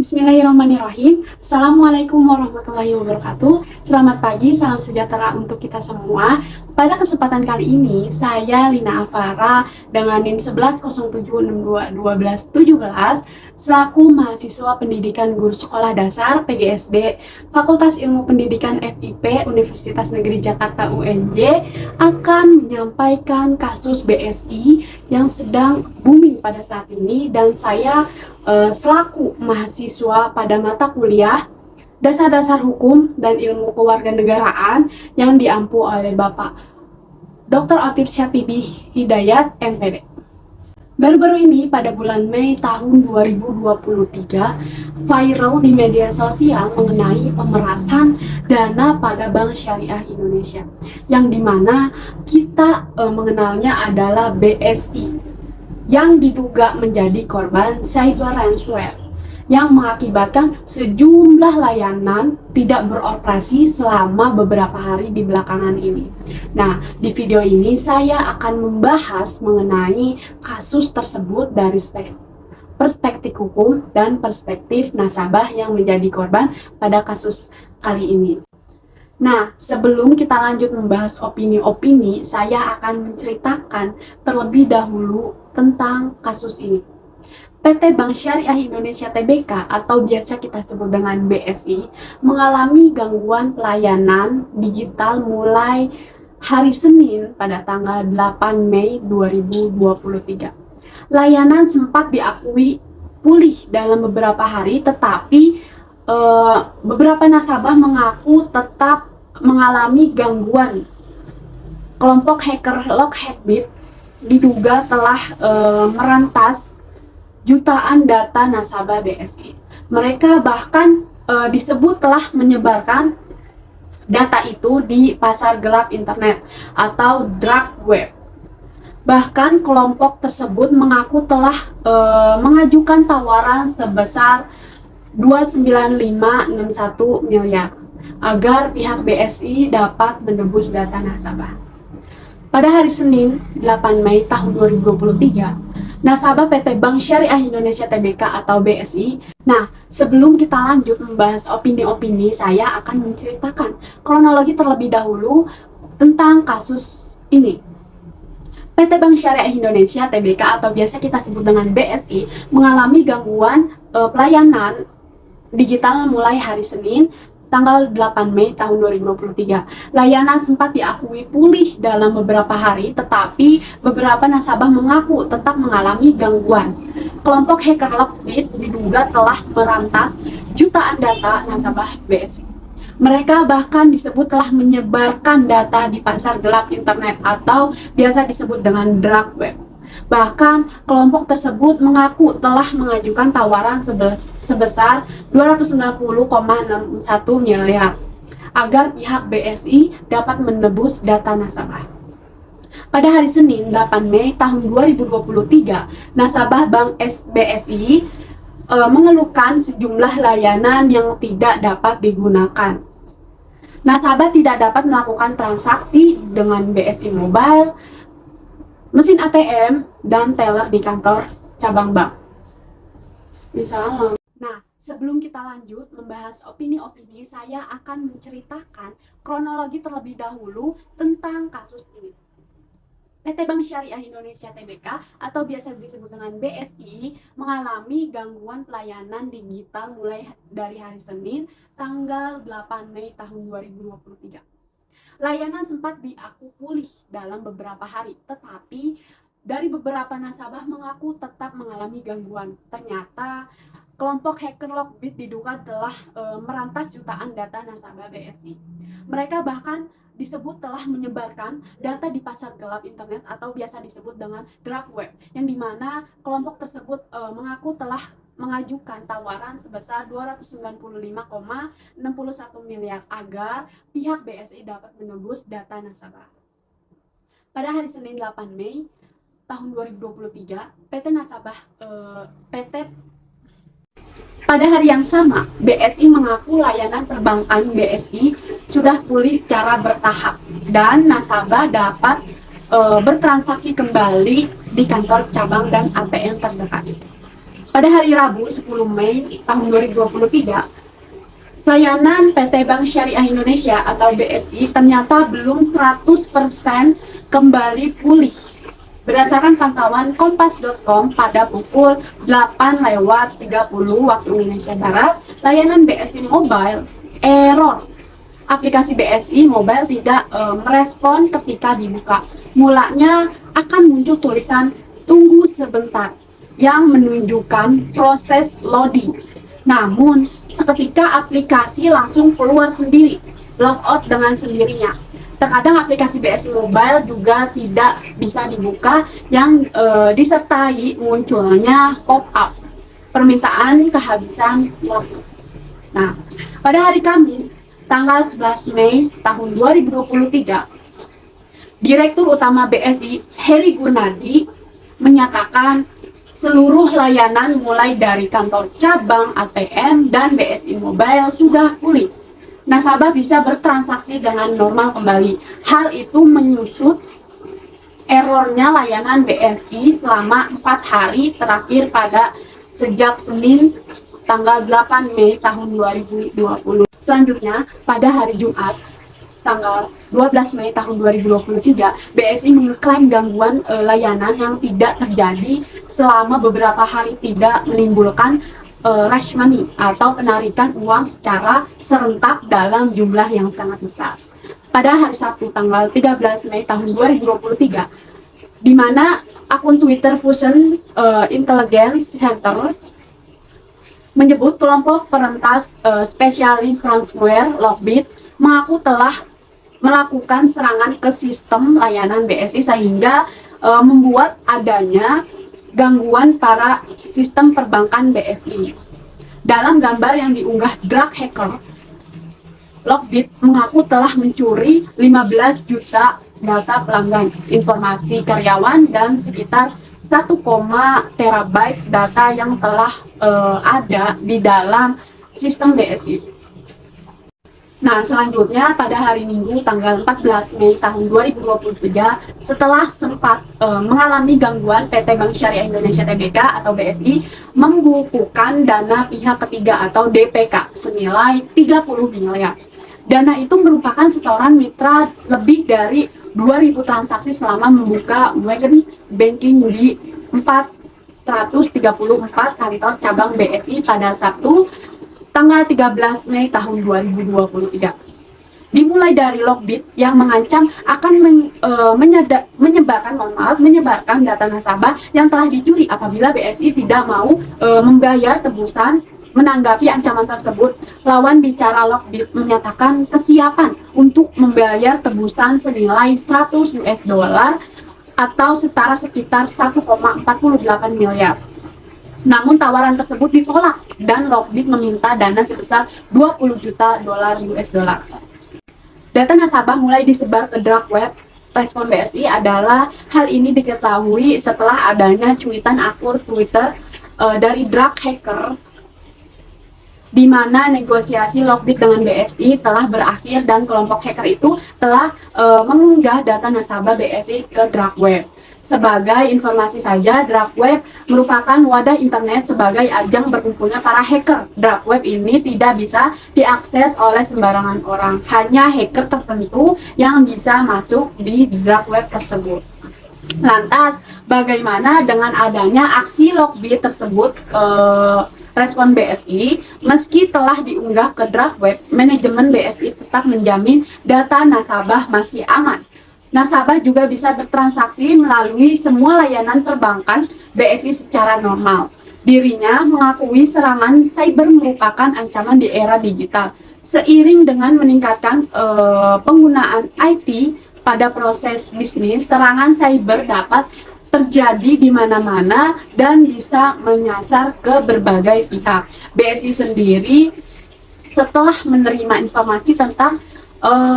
Bismillahirrahmanirrahim. Assalamualaikum warahmatullahi wabarakatuh. Selamat pagi, salam sejahtera untuk kita semua. Pada kesempatan kali ini, saya Lina Afara dengan NIM 1107621217 selaku mahasiswa pendidikan guru sekolah dasar PGSD Fakultas Ilmu Pendidikan FIP Universitas Negeri Jakarta UNJ akan menyampaikan kasus BSI yang sedang booming pada saat ini, dan saya selaku mahasiswa pada mata kuliah Dasar-Dasar Hukum dan Ilmu Kewarganegaraan yang diampu oleh Bapak Dr. Atif Syatibi Hidayat, MPD. Baru-baru ini pada bulan Mei tahun 2023 viral di media sosial mengenai pemerasan dana pada Bank Syariah Indonesia, yang dimana kita mengenalnya adalah BSI, yang diduga menjadi korban cyber ransomware yang mengakibatkan sejumlah layanan tidak beroperasi selama beberapa hari di belakangan ini. Nah, di video ini saya akan membahas mengenai kasus tersebut dari perspektif hukum dan perspektif nasabah yang menjadi korban pada kasus kali ini. Nah, sebelum kita lanjut membahas opini-opini, saya akan menceritakan terlebih dahulu tentang kasus ini. PT Bank Syariah Indonesia Tbk atau biasa kita sebut dengan BSI mengalami gangguan pelayanan digital mulai hari Senin pada tanggal 8 Mei 2023. Layanan sempat diakui pulih dalam beberapa hari, tetapi beberapa nasabah mengaku tetap mengalami gangguan. Kelompok hacker Lockheedbit diduga telah merantas jutaan data nasabah BSI. Mereka bahkan disebut telah menyebarkan data itu di pasar gelap internet atau dark web. Bahkan kelompok tersebut mengaku telah mengajukan tawaran sebesar 29561 miliar agar pihak BSI dapat menebus data nasabah. Pada hari Senin 8 Mei tahun 2023, nasabah PT Bank Syariah Indonesia Tbk atau BSI. Nah, sebelum kita lanjut membahas opini-opini, saya akan menceritakan kronologi terlebih dahulu tentang kasus ini. PT Bank Syariah Indonesia Tbk atau biasa kita sebut dengan BSI mengalami gangguan pelayanan digital mulai hari Senin tanggal 8 Mei tahun 2023. Layanan sempat diakui pulih dalam beberapa hari, tetapi beberapa nasabah mengaku tetap mengalami gangguan. Kelompok hacker Lockheedbit diduga telah merantas jutaan data nasabah BSI. Mereka bahkan disebut telah menyebarkan data di pasar gelap internet atau biasa disebut dengan dark web. Bahkan kelompok tersebut mengaku telah mengajukan tawaran sebesar 290,61 miliar agar pihak BSI dapat menebus data nasabah. Pada hari Senin 8 Mei tahun 2023, nasabah Bank BSI mengeluhkan sejumlah layanan yang tidak dapat digunakan. Nasabah tidak dapat melakukan transaksi dengan BSI Mobile, mesin ATM, dan teller di kantor cabang bank. Misalnya. Nah, sebelum kita lanjut membahas opini-opini, saya akan menceritakan kronologi terlebih dahulu tentang kasus ini. PT Bank Syariah Indonesia Tbk atau biasa disebut dengan BSI mengalami gangguan pelayanan digital mulai dari hari Senin tanggal 8 Mei tahun 2023. Layanan sempat diakui pulih dalam beberapa hari, tetapi dari beberapa nasabah mengaku tetap mengalami gangguan. Ternyata kelompok hacker Lockheedbit diduga telah merantas jutaan data nasabah BSI. Mereka bahkan disebut telah menyebarkan data di pasar gelap internet atau biasa disebut dengan dark web, yang dimana kelompok tersebut mengaku telah mengajukan tawaran sebesar 295,61 miliar agar pihak BSI dapat menebus data nasabah. Pada hari Senin 8 Mei tahun 2023, pada hari yang sama, BSI mengaku layanan perbankan BSI sudah pulih secara bertahap dan nasabah dapat bertransaksi kembali di kantor cabang dan ATM terdekat. Pada hari Rabu 10 Mei tahun 2023, layanan PT Bank Syariah Indonesia atau BSI ternyata belum 100% kembali pulih. Berdasarkan pantauan kompas.com pada pukul 8:30 waktu Indonesia Barat, layanan BSI Mobile error. Aplikasi BSI Mobile tidak merespon ketika dibuka. Mulanya akan muncul tulisan "tunggu sebentar" yang menunjukkan proses loading. Namun, seketika aplikasi langsung keluar sendiri, logout dengan sendirinya. Terkadang aplikasi BSI Mobile juga tidak bisa dibuka yang disertai munculnya pop-up permintaan kehabisan waktu. Nah, pada hari Kamis, tanggal 11 Mei tahun 2023, Direktur Utama BSI Heri Gunadi menyatakan seluruh layanan mulai dari kantor cabang, ATM, dan BSI Mobile sudah pulih. Nasabah bisa bertransaksi dengan normal kembali. Hal itu menyusut errornya layanan BSI selama 4 hari terakhir sejak Senin tanggal 8 Mei tahun 2020. Selanjutnya, pada hari Jumat tanggal 12 Mei tahun 2023, BSI mengklaim gangguan layanan yang tidak terjadi selama beberapa hari tidak menimbulkan rush money atau penarikan uang secara serentak dalam jumlah yang sangat besar. Pada hari Sabtu tanggal 13 Mei tahun 2023, di mana akun Twitter Fusion Intelligence Center menyebut kelompok perentas spesialis ransomware Lockbit mengaku telah melakukan serangan ke sistem layanan BSI sehingga membuat adanya gangguan pada sistem perbankan BSI. Dalam gambar yang diunggah drug hacker, Lockbit mengaku telah mencuri 15 juta data pelanggan, informasi karyawan, dan sekitar 1, terabyte data yang telah ada di dalam sistem BSI. Nah, selanjutnya pada hari Minggu tanggal 14 Mei tahun 2023, setelah sempat mengalami gangguan, PT Bank Syariah Indonesia Tbk atau BSI membukukan dana pihak ketiga atau DPK senilai 30 miliar. Dana itu merupakan setoran mitra lebih dari 2.000 transaksi selama membuka Wagon Banking di 434 kantor cabang BSI pada Sabtu tanggal 13 Mei tahun 2023. Dimulai dari Lockbit yang mengancam akan menyebarkan data nasabah yang telah dicuri apabila BSI tidak mau membayar tebusan. Menanggapi ancaman tersebut, lawan bicara Lockbit menyatakan kesiapan untuk membayar tebusan senilai 100 US dollar atau setara sekitar 1,48 miliar. Namun tawaran tersebut ditolak dan Lockbit meminta dana sebesar 20 juta dolar US dollar. Data nasabah mulai disebar ke dark web. Respon BSI adalah hal ini diketahui setelah adanya cuitan akun Twitter dari drug hacker di mana negosiasi Lockbit dengan BSI telah berakhir dan kelompok hacker itu telah mengunggah data nasabah BSI ke dark web. Sebagai informasi saja, dark web merupakan wadah internet sebagai ajang berkumpulnya para hacker. Dark web ini tidak bisa diakses oleh sembarangan orang, hanya hacker tertentu yang bisa masuk di dark web tersebut. Lantas, bagaimana dengan adanya aksi Lockbit tersebut? Respon BSI, meski telah diunggah ke dark web, manajemen BSI tetap menjamin data nasabah masih aman. Nasabah juga bisa bertransaksi melalui semua layanan perbankan BSI secara normal. Dirinya mengakui serangan cyber merupakan ancaman di era digital. Seiring dengan meningkatkan penggunaan IT pada proses bisnis, serangan cyber dapat terjadi di mana-mana dan bisa menyasar ke berbagai pihak. BSI sendiri setelah menerima informasi tentang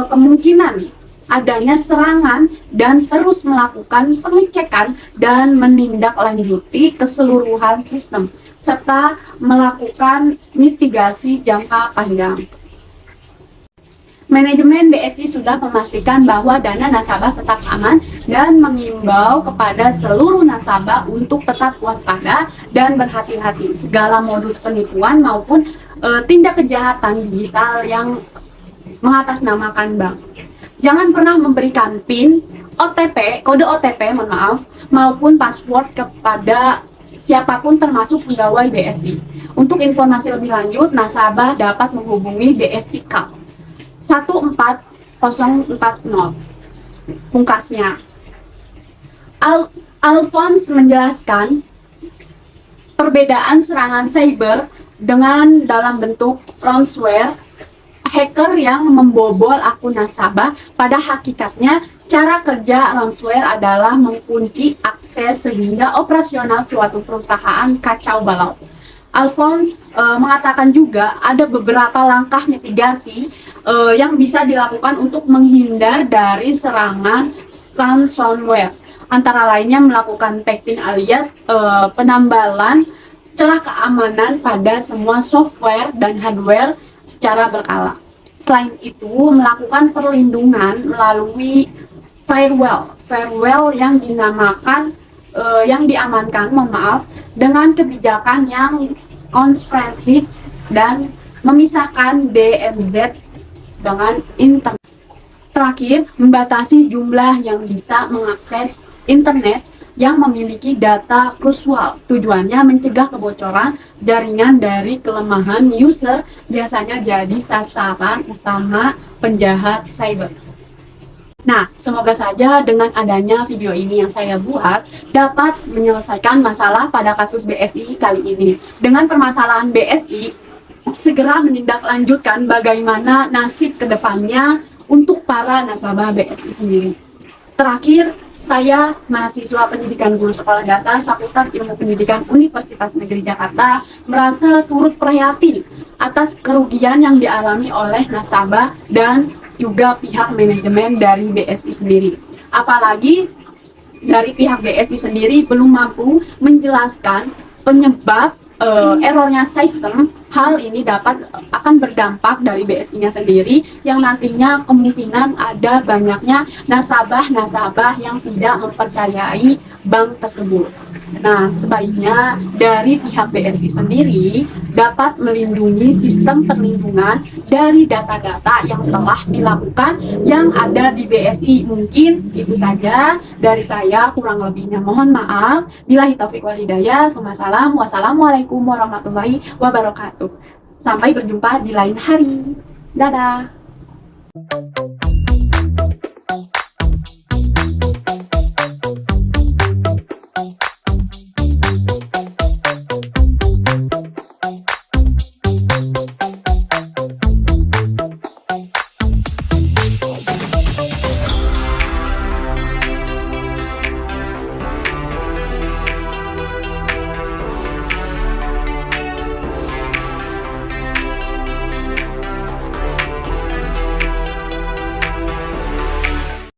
kemungkinan adanya serangan dan terus melakukan pengecekan dan menindaklanjuti keseluruhan sistem serta melakukan mitigasi jangka panjang. Manajemen BSI sudah memastikan bahwa dana nasabah tetap aman dan mengimbau kepada seluruh nasabah untuk tetap waspada dan berhati-hati segala modus penipuan maupun tindak kejahatan digital yang mengatasnamakan bank. Jangan pernah memberikan PIN, OTP, kode OTP, maupun password kepada siapapun termasuk pegawai BSI. Untuk informasi lebih lanjut, nasabah dapat menghubungi BSI Kal 14040. Pungkasnya, Alphonse menjelaskan perbedaan serangan cyber dengan dalam bentuk ransomware, hacker yang membobol akun nasabah. Pada hakikatnya, cara kerja ransomware adalah mengunci akses sehingga operasional suatu perusahaan kacau balau. Alphonse mengatakan juga ada beberapa langkah mitigasi yang bisa dilakukan untuk menghindar dari serangan ransomware. Antara lainnya melakukan patching alias penambalan celah keamanan pada semua software dan hardware secara berkala. Selain itu, melakukan perlindungan melalui firewall yang diamankan, dengan kebijakan yang komprehensif dan memisahkan DNZ dengan internet. Terakhir, membatasi jumlah yang bisa mengakses internet yang memiliki data krusial. Tujuannya mencegah kebocoran jaringan dari kelemahan user, biasanya jadi sasaran utama penjahat cyber. Nah, semoga saja dengan adanya video ini yang saya buat dapat menyelesaikan masalah pada kasus BSI kali ini. Dengan permasalahan BSI, segera menindaklanjutkan bagaimana nasib kedepannya untuk para nasabah BSI sendiri. Terakhir, saya mahasiswa pendidikan guru sekolah dasar Fakultas Ilmu Pendidikan Universitas Negeri Jakarta merasa turut prihatin atas kerugian yang dialami oleh nasabah dan juga pihak manajemen dari BSI sendiri. Apalagi dari pihak BSI sendiri belum mampu menjelaskan penyebab errornya sistem. Hal ini akan berdampak dari BSI-nya sendiri yang nantinya kemungkinan ada banyaknya nasabah-nasabah yang tidak mempercayai bank tersebut. Nah, sebaiknya dari pihak BSI sendiri dapat melindungi sistem perlindungan dari data-data yang telah dilakukan yang ada di BSI. Mungkin itu saja dari saya, kurang lebihnya mohon maaf. Billahi taufiq wal hidayah. Wassalamualaikum warahmatullahi wabarakatuh. Sampai berjumpa di lain hari. Dadah.